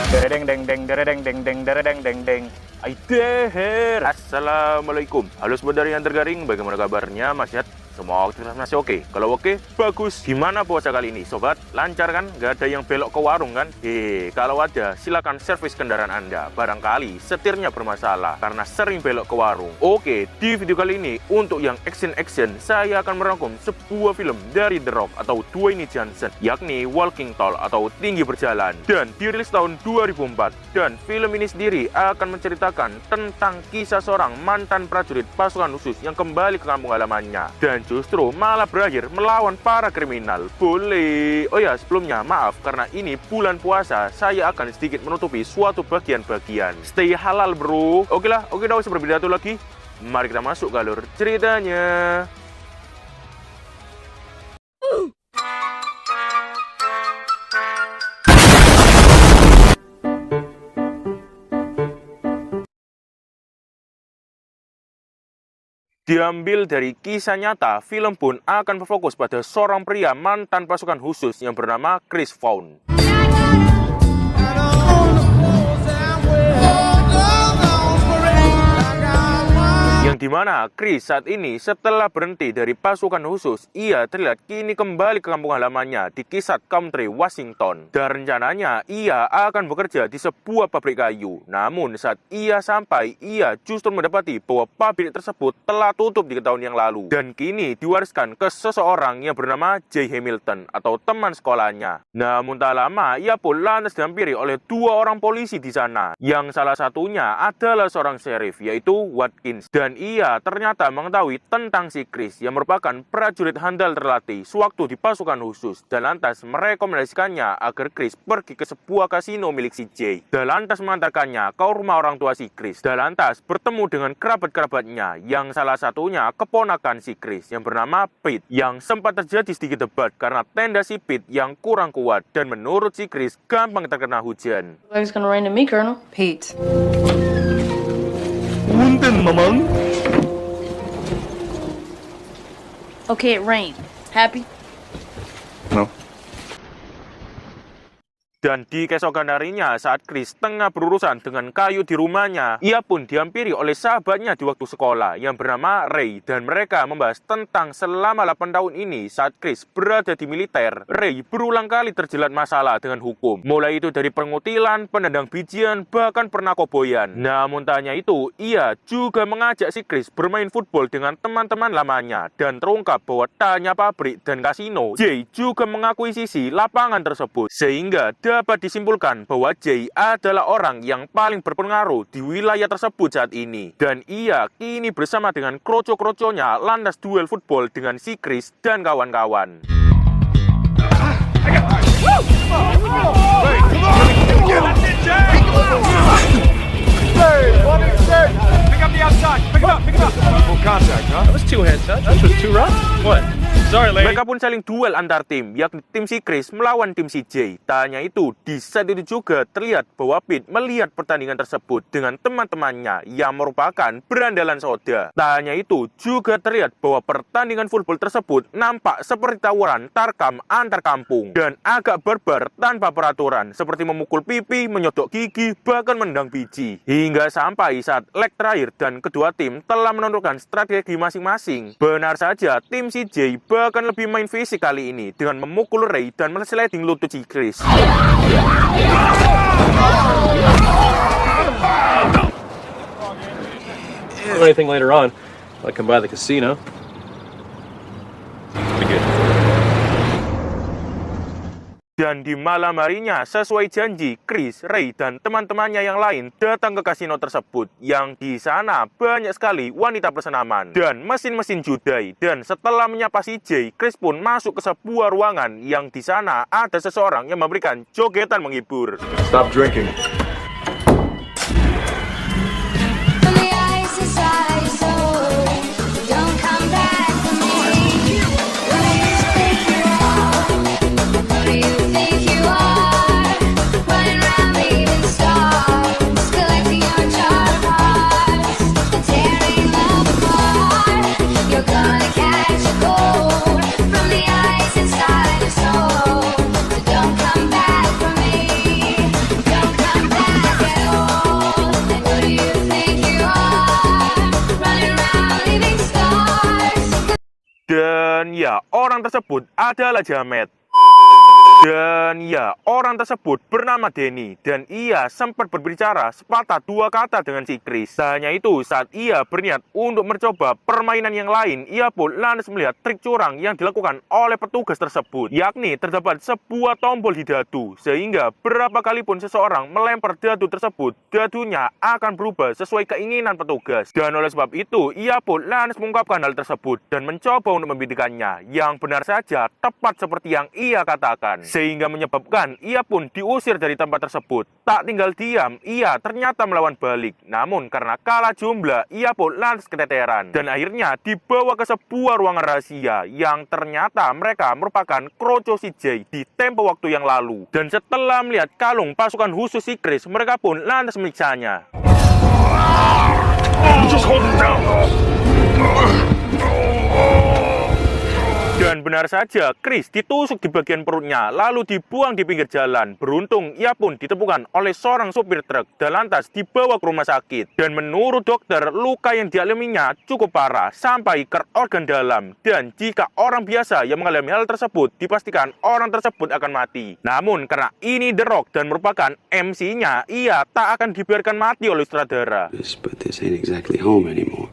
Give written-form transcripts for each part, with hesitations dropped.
Deredeng deng deng deredeng deng deng deredeng deng deng. Aideher. Assalamualaikum. Halo sobat dari yang tergaring, bagaimana kabarnya? Masih semua aktivitas masih oke? Kalau oke, bagus. Gimana puasa kali ini, sobat? Lancar kan? Gak ada yang belok ke warung kan? Kalau ada, silakan servis kendaraan Anda. Barangkali setirnya bermasalah karena sering belok ke warung. Oke, di video kali ini untuk yang action, saya akan merangkum sebuah film dari The Rock atau Dwayne Johnson, yakni Walking Tall atau Tinggi Berjalan, dan dirilis tahun 2004. Dan film ini sendiri akan menceritakan tentang kisah seorang mantan prajurit pasukan khusus yang kembali ke kampung halamannya dan justru malah berakhir melawan para kriminal. Boleh. Oh ya, sebelumnya maaf karena ini bulan puasa, saya akan sedikit menutupi suatu bagian-bagian. Stay halal bro. Oke lah, oke dah, usah berpidato lagi. Mari kita masuk ke alur ceritanya. Diambil dari kisah nyata, film pun akan berfokus pada seorang pria mantan pasukan khusus yang bernama Chris Vaughn. Yang dimana Chris saat ini setelah berhenti dari pasukan khusus, ia terlihat kini kembali ke kampung halamannya di Kisat Country, Washington. Dan rencananya ia akan bekerja di sebuah pabrik kayu. Namun saat ia sampai, ia justru mendapati bahwa pabrik tersebut telah tutup di tahun yang lalu. Dan kini diwariskan ke seseorang yang bernama Jay Hamilton atau teman sekolahnya. Namun tak lama, ia pun lantas dihampiri oleh dua orang polisi di sana. Yang salah satunya adalah seorang sheriff, yaitu Watkins. Dan ia ternyata mengetahui tentang si Chris yang merupakan prajurit handal terlatih sewaktu di pasukan khusus, dan lantas merekomendasikannya agar Chris pergi ke sebuah kasino milik si Jay, dan lantas mengantarkannya ke rumah orang tua si Chris, dan lantas bertemu dengan kerabat-kerabatnya yang salah satunya keponakan si Chris yang bernama Pete, yang sempat terjadi sedikit debat karena tenda si Pete yang kurang kuat dan menurut si Chris gampang terkena hujan. It's gonna rain to me, Colonel. Pete. Punten, Mamang. Okay, it rained. Happy? No. Dan di keesokan harinya saat Chris tengah berurusan dengan kayu di rumahnya, ia pun dihampiri oleh sahabatnya di waktu sekolah yang bernama Ray, dan mereka membahas tentang selama 8 tahun ini saat Chris berada di militer, Ray berulang kali terjerat masalah dengan hukum, mulai itu dari pengutilan, penendang bijian, bahkan pernakoboyan. Namun tak hanya itu, ia juga mengajak si Chris bermain football dengan teman-teman lamanya, dan terungkap bahwa tak hanya pabrik dan kasino, Jay juga mengakuisisi lapangan tersebut, sehingga dapat disimpulkan bahwa Jay adalah orang yang paling berpengaruh di wilayah tersebut saat ini. Dan ia kini bersama dengan kroco-kroconya lantas duel football dengan si Chris dan kawan-kawan. Pick up the outside. Pick it up. Full contact, huh? That was two hand touch. That was too rough. What? Sorry, lady. Mereka pun saling duel antar tim, yakni tim si Chris melawan tim si Jay. Tak hanya itu, di saat itu juga terlihat bahwa Pete melihat pertandingan tersebut dengan teman-temannya yang merupakan berandalan soda. Tak hanya itu, juga terlihat bahwa pertandingan football tersebut nampak seperti tawuran tarkam antar kampung dan agak barbar tanpa peraturan, seperti memukul pipi, menyodok gigi, bahkan mendang biji. Hingga sampai saat leg terakhir dan kedua tim telah menentukan strategi masing-masing. Benar saja, tim si Jay bahkan lebih main fisik kali ini dengan memukul Ray dan mensliding lutut si Chris. Or anything later on. I come by the casino. Dan di malam harinya, sesuai janji, Chris, Ray, dan teman-temannya yang lain datang ke kasino tersebut. Yang di sana banyak sekali wanita bersenaman dan mesin-mesin judai. Dan setelah menyapa si Jay, Chris pun masuk ke sebuah ruangan yang di sana ada seseorang yang memberikan jogetan menghibur. Stop drinking. Don't come back from me. Don't come orang tersebut adalah Jamet. Dan ya, orang tersebut bernama Denny, dan ia sempat berbicara sepatah dua kata dengan si Chris. Tak hanya itu, saat ia berniat untuk mencoba permainan yang lain, ia pun lantas melihat trik curang yang dilakukan oleh petugas tersebut, yakni terdapat sebuah tombol di dadu, sehingga berapa kali pun seseorang melempar dadu tersebut, dadunya akan berubah sesuai keinginan petugas. Dan oleh sebab itu, ia pun lantas mengungkapkan hal tersebut dan mencoba untuk membuktikannya, yang benar saja tepat seperti yang ia katakan, sehingga menyebabkan ia pun diusir dari tempat tersebut. Tak tinggal diam, ia ternyata melawan balik. Namun karena kalah jumlah, ia pun lantas keteteran dan akhirnya dibawa ke sebuah ruangan rahasia yang ternyata mereka merupakan kroco si Jay di tempo waktu yang lalu. Dan setelah melihat kalung pasukan khusus si Chris, mereka pun lantas memiksanya. Dan benar saja, Chris ditusuk di bagian perutnya, lalu dibuang di pinggir jalan. Beruntung, ia pun ditemukan oleh seorang supir truk dan lantas dibawa ke rumah sakit. Dan menurut dokter, luka yang dialaminya cukup parah, sampai ke organ dalam. Dan jika orang biasa yang mengalami hal tersebut, dipastikan orang tersebut akan mati. Namun, karena ini The Rock dan merupakan MC-nya, ia tak akan dibiarkan mati oleh sutradara. But this ain't exactly home anymore.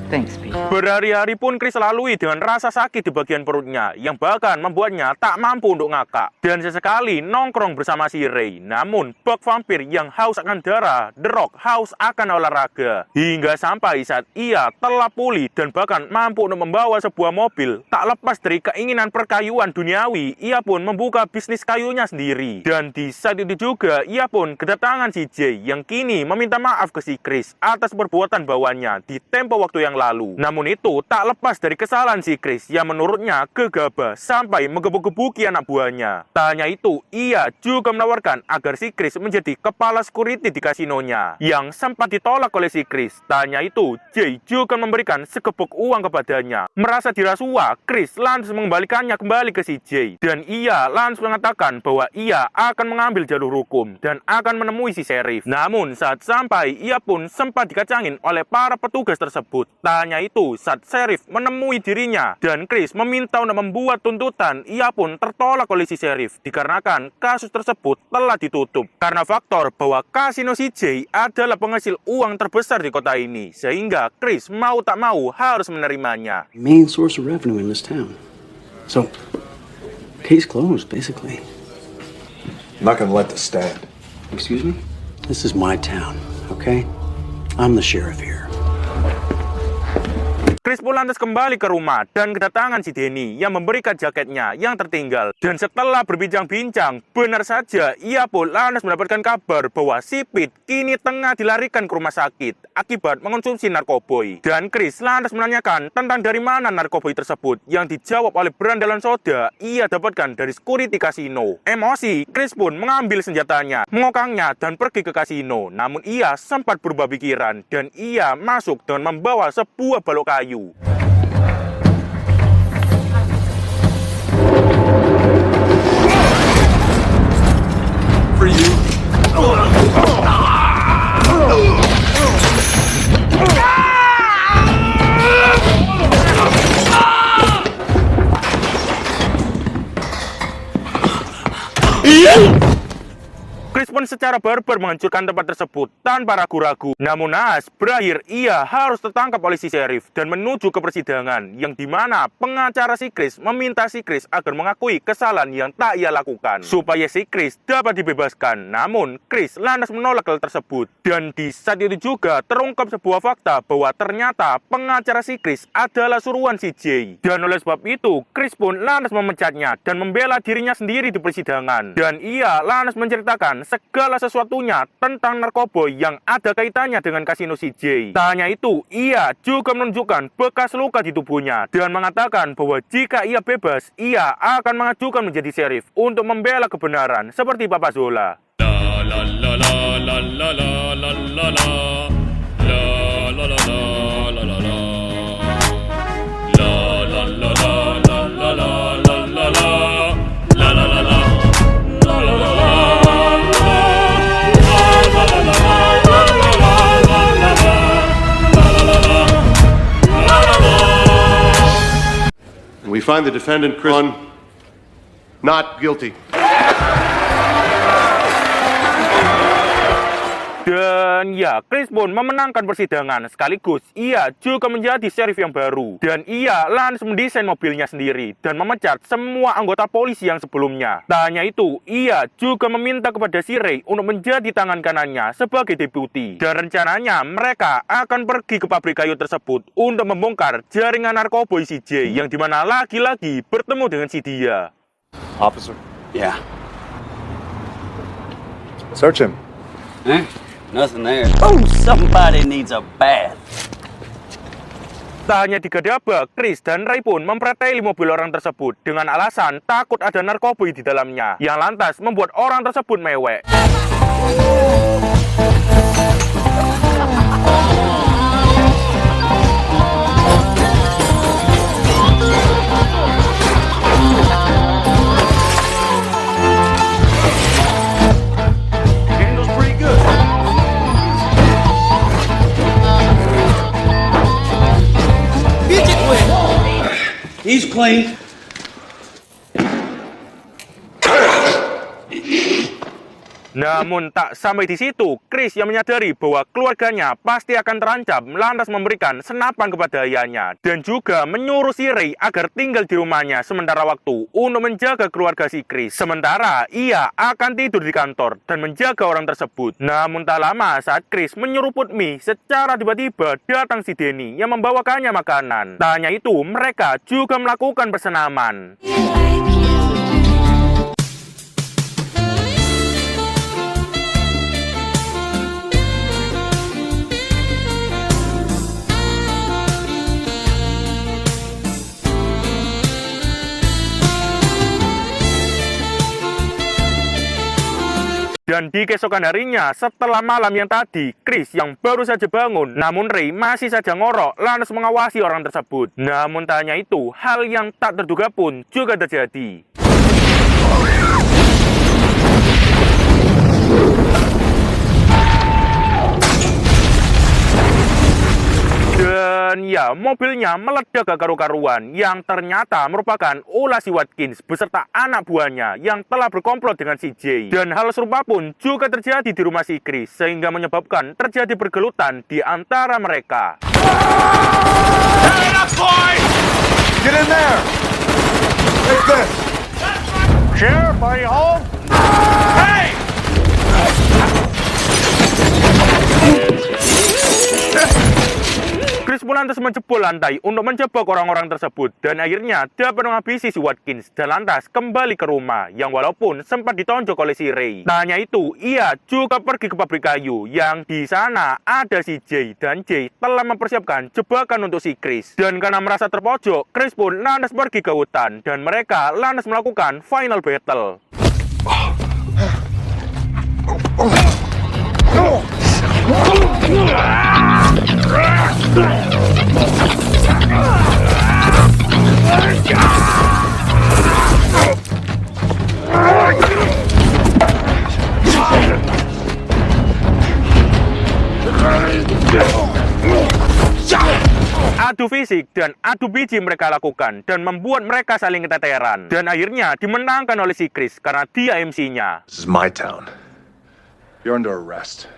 Thanks, Pete. Berhari-hari pun Chris lalui dengan rasa sakit di bagian perutnya, yang bahkan membuatnya tak mampu untuk ngakak. Dan sesekali nongkrong bersama si Ray. Namun, Buck vampir yang haus akan darah, The Rock haus akan olahraga. Hingga sampai saat ia telah pulih dan bahkan mampu untuk membawa sebuah mobil, tak lepas dari keinginan perkayuan duniawi, ia pun membuka bisnis kayunya sendiri. Dan di saat itu juga, ia pun kedatangan si Jay, yang kini meminta maaf ke si Chris atas perbuatan bawahnya di tempo waktu yang lalu. Namun itu tak lepas dari kesalahan si Chris yang menurutnya gegabah sampai menggebuk-gebuki anak buahnya. Tak hanya itu, ia juga menawarkan agar si Chris menjadi kepala security di kasinonya, yang sempat ditolak oleh si Chris. Tak hanya itu, Jay juga memberikan segebuk uang kepadanya. Merasa dirasuah, Chris lantas mengembalikannya kembali ke si Jay, dan ia lantas mengatakan bahwa ia akan mengambil jalur hukum dan akan menemui si sheriff. Namun saat sampai, ia pun sempat dikacangin oleh para petugas tersebut. Tak hanya itu, saat sheriff menemui dirinya dan Chris meminta untuk membuat tuntutan, ia pun tertolak oleh si sheriff dikarenakan kasus tersebut telah ditutup karena faktor bahwa kasino si Jay adalah penghasil uang terbesar di kota ini, sehingga Chris mau tak mau harus menerimanya. Main source of revenue in this town. So, case closed, basically. I'm not gonna let this stand. Excuse me? This is my town, okay? I'm the sheriff here. Chris pun lantas kembali ke rumah dan kedatangan si Denny yang memberikan jaketnya yang tertinggal. Dan setelah berbincang-bincang, benar saja ia pun lantas mendapatkan kabar bahwa si Pete kini tengah dilarikan ke rumah sakit akibat mengonsumsi narkoboy. Dan Chris lantas menanyakan tentang dari mana narkoboy tersebut, yang dijawab oleh berandalan soda ia dapatkan dari security kasino. Emosi, Chris pun mengambil senjatanya, mengokangnya dan pergi ke kasino. Namun ia sempat berubah pikiran dan ia masuk dengan membawa sebuah balok kayu. For you. Chris pun secara barbar menghancurkan tempat tersebut tanpa ragu-ragu. Namun naas, berakhir ia harus tertangkap oleh si sheriff dan menuju ke persidangan, yang dimana pengacara si Chris meminta si Chris agar mengakui kesalahan yang tak ia lakukan supaya si Chris dapat dibebaskan. Namun Chris lantas menolak hal tersebut, dan di saat itu juga terungkap sebuah fakta bahwa ternyata pengacara si Chris adalah suruhan si Jay. Dan oleh sebab itu Chris pun lantas memecatnya dan membela dirinya sendiri di persidangan, dan ia lantas menceritakan segala sesuatunya tentang narkoboy yang ada kaitannya dengan kasino si Jay. Tak hanya itu, ia juga menunjukkan bekas luka di tubuhnya dan mengatakan bahwa jika ia bebas, ia akan mengajukan menjadi sheriff untuk membela kebenaran seperti Bapak Zola. find the defendant, Chris, not guilty. Dan ya, Chris pun memenangkan persidangan, sekaligus ia juga menjadi sheriff yang baru. Dan ia langsung mendesain mobilnya sendiri dan memecat semua anggota polisi yang sebelumnya. Tak hanya itu, ia juga meminta kepada si Ray untuk menjadi tangan kanannya sebagai deputi. Dan rencananya mereka akan pergi ke pabrik kayu tersebut untuk membongkar jaringan narkoboy si Jay, yang dimana lagi-lagi bertemu dengan si Dia. Officer. Yeah. Search him. Eh? Nothing there. Oh, somebody needs a bath. Tak hanya digedabak, Chris dan Ray pun mempreteli mobil orang tersebut dengan alasan takut ada narkoboy di dalamnya, yang lantas membuat orang tersebut mewek. Handles pretty good. He's clean. Namun tak sampai di situ, Chris yang menyadari bahwa keluarganya pasti akan terancam, lantas memberikan senapan kepada ayahnya dan juga menyuruh si Ray agar tinggal di rumahnya sementara waktu untuk menjaga keluarga si Chris. Sementara ia akan tidur di kantor dan menjaga orang tersebut. Namun tak lama saat Chris menyeruput mie, secara tiba-tiba datang si Denny yang membawakannya makanan. Tak hanya itu, mereka juga melakukan persenaman. Dan di keesokan harinya, setelah malam yang tadi, Chris yang baru saja bangun, namun Ray masih saja ngorok, lantas mengawasi orang tersebut. Namun tak hanya itu, hal yang tak terduga pun juga terjadi. Dan ya, mobilnya meledak gak karu-karuan, yang ternyata merupakan ulah si Watkins beserta anak buahnya yang telah berkomplot dengan si Jay. Dan hal serupa pun juga terjadi di rumah si Chris, sehingga menyebabkan terjadi pergelutan di antara mereka. Get in there! Take this! Sheriff, are you home? Hey! Chris pun lantas menjebol lantai untuk menjebak orang-orang tersebut dan akhirnya dapat menghabisi si Watkins dan lantas kembali ke rumah yang walaupun sempat ditonjok oleh si Ray. Tak hanya itu, ia juga pergi ke pabrik kayu yang di sana ada si Jay dan Jay telah mempersiapkan jebakan untuk si Chris. Dan karena merasa terpojok, Chris pun lantas pergi ke hutan dan mereka lantas melakukan final battle. Adu fisik dan adu biji mereka lakukan dan membuat mereka saling keteteran. Dan akhirnya dimenangkan oleh si Chris karena dia MC-nya. This is my town. You're under arrest.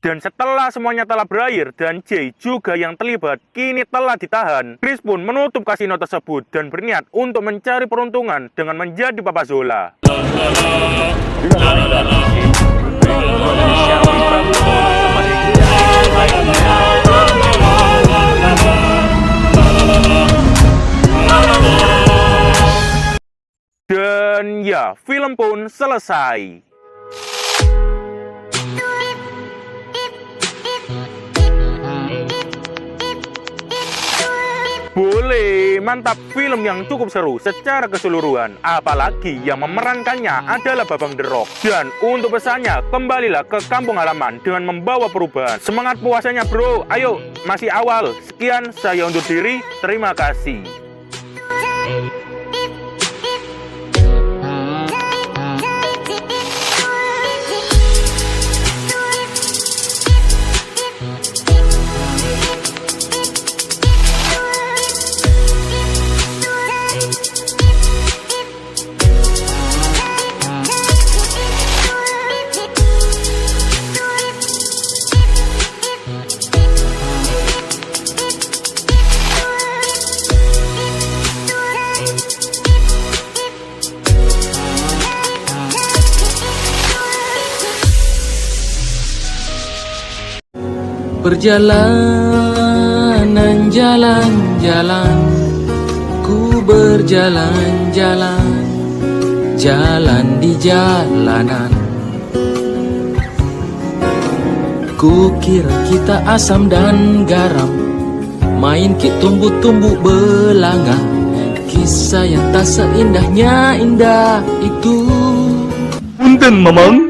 Dan setelah semuanya telah berakhir dan Jay juga yang terlibat kini telah ditahan, Chris pun menutup kasino tersebut dan berniat untuk mencari peruntungan dengan menjadi Papa Zola. Dan ya, film pun selesai. Boleh, mantap, film yang cukup seru secara keseluruhan. Apalagi yang memerankannya adalah Babang The Rock. Dan untuk pesannya, kembalilah ke kampung halaman dengan membawa perubahan. Semangat puasanya bro, ayo, masih awal. Sekian, saya undur diri, terima kasih. Perjalanan jalan-jalan, ku berjalan-jalan, jalan di jalanan. Ku kira kita asam dan garam, main kit tumbuh-tumbuh belanga. Kisah yang tak seindah itu. Punten, Mamang.